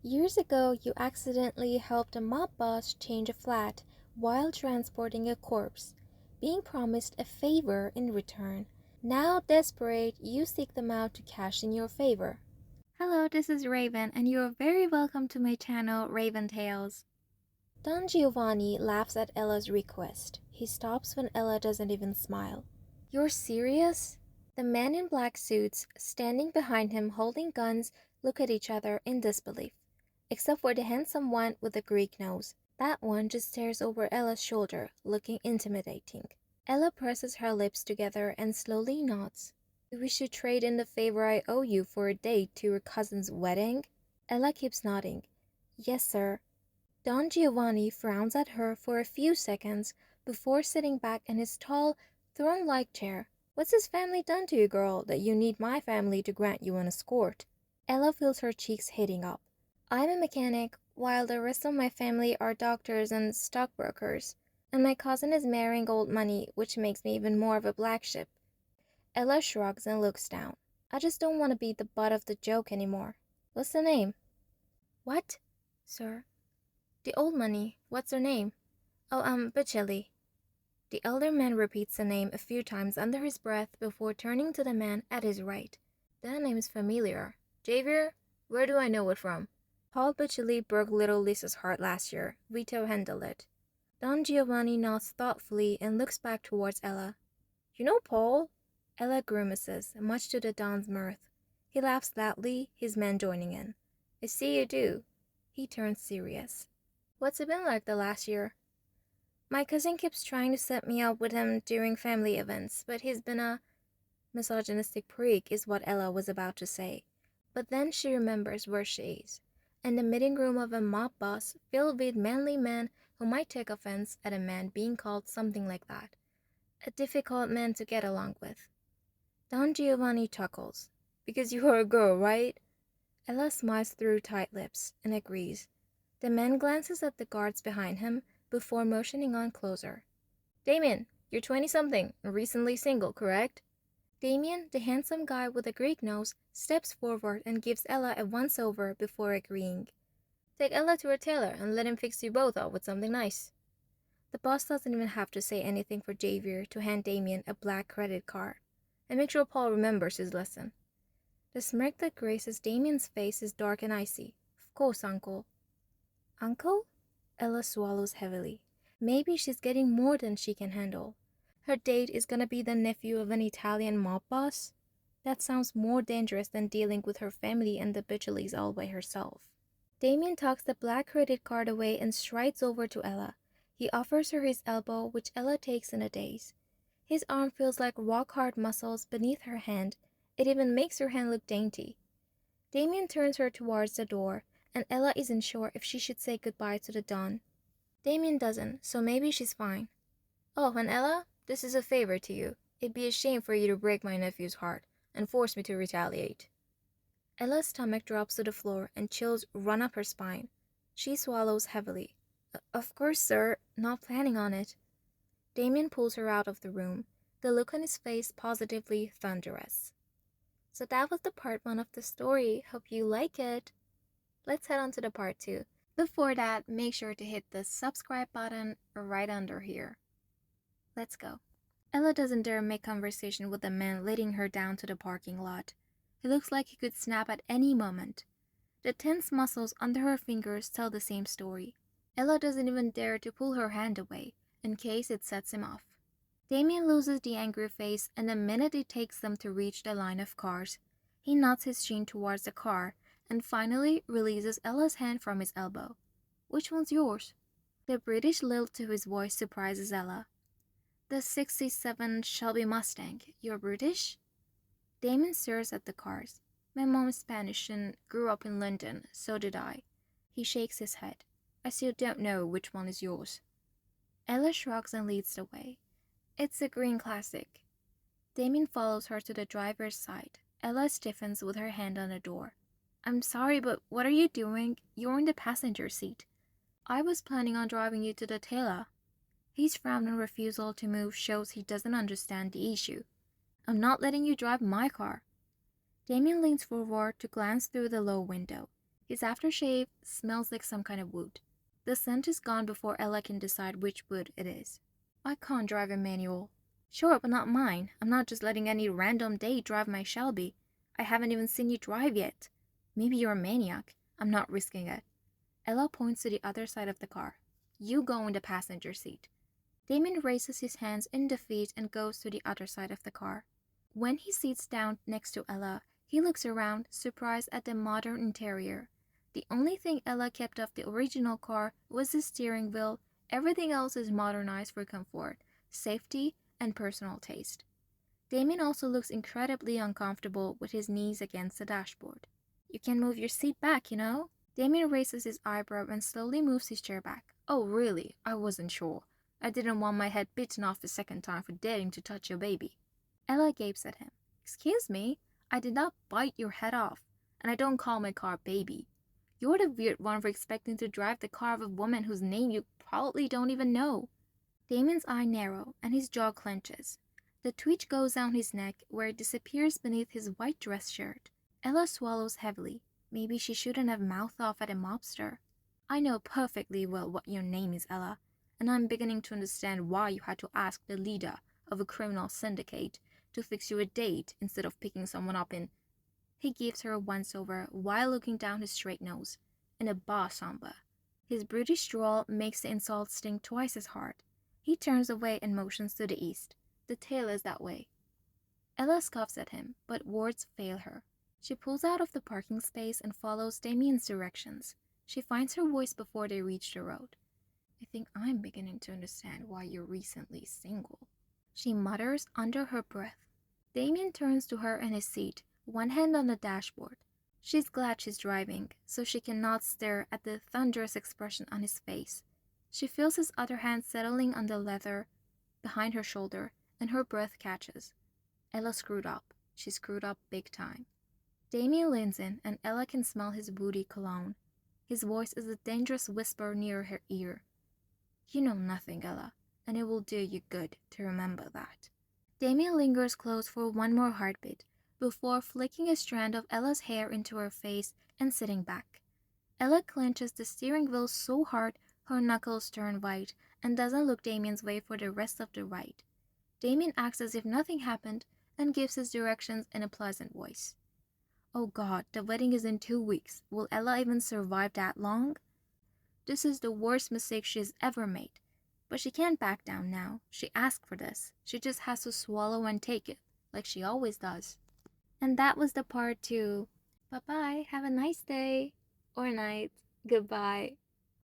Years ago, you accidentally helped a mob boss change a flat while transporting a corpse, being promised a favor in return. Now, desperate, you seek them out to cash in your favor. Hello, this is Raven, and you're very welcome to my channel, Raven Tales. Don Giovanni laughs at Ella's request. He stops when Ella doesn't even smile. You're serious? The men in black suits, standing behind him holding guns, look at each other in disbelief. Except for the handsome one with the Greek nose. That one just stares over Ella's shoulder, looking intimidating. Ella presses her lips together and slowly nods. We should trade in the favor I owe you for a date to your cousin's wedding? Ella keeps nodding. Yes, sir. Don Giovanni frowns at her for a few seconds before sitting back in his tall, throne-like chair. What's his family done to you, girl, that you need my family to grant you an escort? Ella feels her cheeks heating up. I'm a mechanic, while the rest of my family are doctors and stockbrokers, and my cousin is marrying old money, which makes me even more of a black sheep. Ella shrugs and looks down. I just don't want to be the butt of the joke anymore. What's the name? What? Sir? The old money. What's her name? Oh, Bichelli. The elder man repeats the name a few times under his breath before turning to the man at his right. That name is familiar. Javier? Where do I know it from? Paul Bichelli broke little Lisa's heart last year. Vito handled it. Don Giovanni nods thoughtfully and looks back towards Ella. You know Paul? Ella grimaces, much to the Don's mirth. He laughs loudly, his men joining in. I see you do. He turns serious. What's it been like the last year? My cousin keeps trying to set me up with him during family events, but he's been a misogynistic prick is what Ella was about to say. But then she remembers where she is. In the meeting room of a mob boss filled with manly men who might take offense at a man being called something like that. A difficult man to get along with. Don Giovanni chuckles. Because you are a girl, right? Ella smiles through tight lips and agrees. The man glances at the guards behind him before motioning on closer. Damien, you're 20-something and recently single, correct? Damien, the handsome guy with a Greek nose, steps forward and gives Ella a once-over before agreeing. Take Ella to her tailor and let him fix you both up with something nice. The boss doesn't even have to say anything for Javier to hand Damien a black credit card. And make sure Paul remembers his lesson. The smirk that graces Damien's face is dark and icy. Of course, Uncle. Uncle? Ella swallows heavily. Maybe she's getting more than she can handle. Her date is gonna be the nephew of an Italian mob boss? That sounds more dangerous than dealing with her family and the Bichellis all by herself. Damien tucks the black credit card away and strides over to Ella. He offers her his elbow, which Ella takes in a daze. His arm feels like rock-hard muscles beneath her hand. It even makes her hand look dainty. Damien turns her towards the door, and Ella isn't sure if she should say goodbye to the Don. Damien doesn't, so maybe she's fine. Oh, and Ella, this is a favor to you. It'd be a shame for you to break my nephew's heart and force me to retaliate. Ella's stomach drops to the floor and chills run up her spine. She swallows heavily. Of course, sir, not planning on it. Damien pulls her out of the room, the look on his face positively thunderous. So that was the part 1 of the story. Hope you like it. Let's head on to the part 2. Before that, make sure to hit the subscribe button right under here. Let's go. Ella doesn't dare make conversation with the man leading her down to the parking lot. He looks like he could snap at any moment. The tense muscles under her fingers tell the same story. Ella doesn't even dare to pull her hand away, in case it sets him off. Damien loses the angry face, and the minute it takes them to reach the line of cars, he nods his chin towards the car, and finally releases Ella's hand from his elbow. Which one's yours? The British lilt to his voice surprises Ella. The '67 Shelby Mustang. You're British? Damien stares at the cars. My mom is Spanish and grew up in London, so did I. He shakes his head. I still don't know which one is yours. Ella shrugs and leads the way. It's a green classic. Damien follows her to the driver's side. Ella stiffens with her hand on the door. I'm sorry, but what are you doing? You're in the passenger seat. I was planning on driving you to the tailor. His frown and refusal to move shows he doesn't understand the issue. I'm not letting you drive my car. Damien leans forward to glance through the low window. His aftershave smells like some kind of wood. The scent is gone before Ella can decide which wood it is. I can't drive a manual. Sure, but not mine. I'm not just letting any random date drive my Shelby. I haven't even seen you drive yet. Maybe you're a maniac. I'm not risking it. Ella points to the other side of the car. You go in the passenger seat. Damien raises his hands in defeat and goes to the other side of the car. When he sits down next to Ella, he looks around, surprised at the modern interior. The only thing Ella kept of the original car was the steering wheel. Everything else is modernized for comfort, safety, and personal taste. Damien also looks incredibly uncomfortable with his knees against the dashboard. You can move your seat back, you know? Damien raises his eyebrow and slowly moves his chair back. Oh, really? I wasn't sure. I didn't want my head bitten off a second time for daring to touch your baby. Ella gapes at him. Excuse me? I did not bite your head off, and I don't call my car baby. You're the weird one for expecting to drive the car of a woman whose name you probably don't even know. Damien's eye narrows and his jaw clenches. The twitch goes down his neck where it disappears beneath his white dress shirt. Ella swallows heavily. Maybe she shouldn't have mouthed off at a mobster. I know perfectly well what your name is, Ella, and I'm beginning to understand why you had to ask the leader of a criminal syndicate to fix you a date instead of picking someone up in... He gives her a once-over while looking down his straight nose. In a bar samba. His British drawl makes the insult sting twice as hard. He turns away and motions to the east. The tail is that way. Ella scoffs at him, but words fail her. She pulls out of the parking space and follows Damien's directions. She finds her voice before they reach the road. I think I'm beginning to understand why you're recently single, she mutters under her breath. Damien turns to her in his seat, one hand on the dashboard. She's glad she's driving, so she cannot stare at the thunderous expression on his face. She feels his other hand settling on the leather behind her shoulder, and her breath catches. Ella screwed up. She screwed up big time. Damien leans in, and Ella can smell his woody cologne. His voice is a dangerous whisper near her ear. You know nothing, Ella, and it will do you good to remember that. Damien lingers close for one more heartbeat, before flicking a strand of Ella's hair into her face and sitting back. Ella clenches the steering wheel so hard her knuckles turn white and doesn't look Damien's way for the rest of the ride. Damien acts as if nothing happened and gives his directions in a pleasant voice. Oh God, the wedding is in 2 weeks. Will Ella even survive that long? This is the worst mistake she's ever made. But she can't back down now. She asked for this. She just has to swallow and take it, like she always does. And that was the part 2. Bye-bye. Have a nice day. Or night. Goodbye.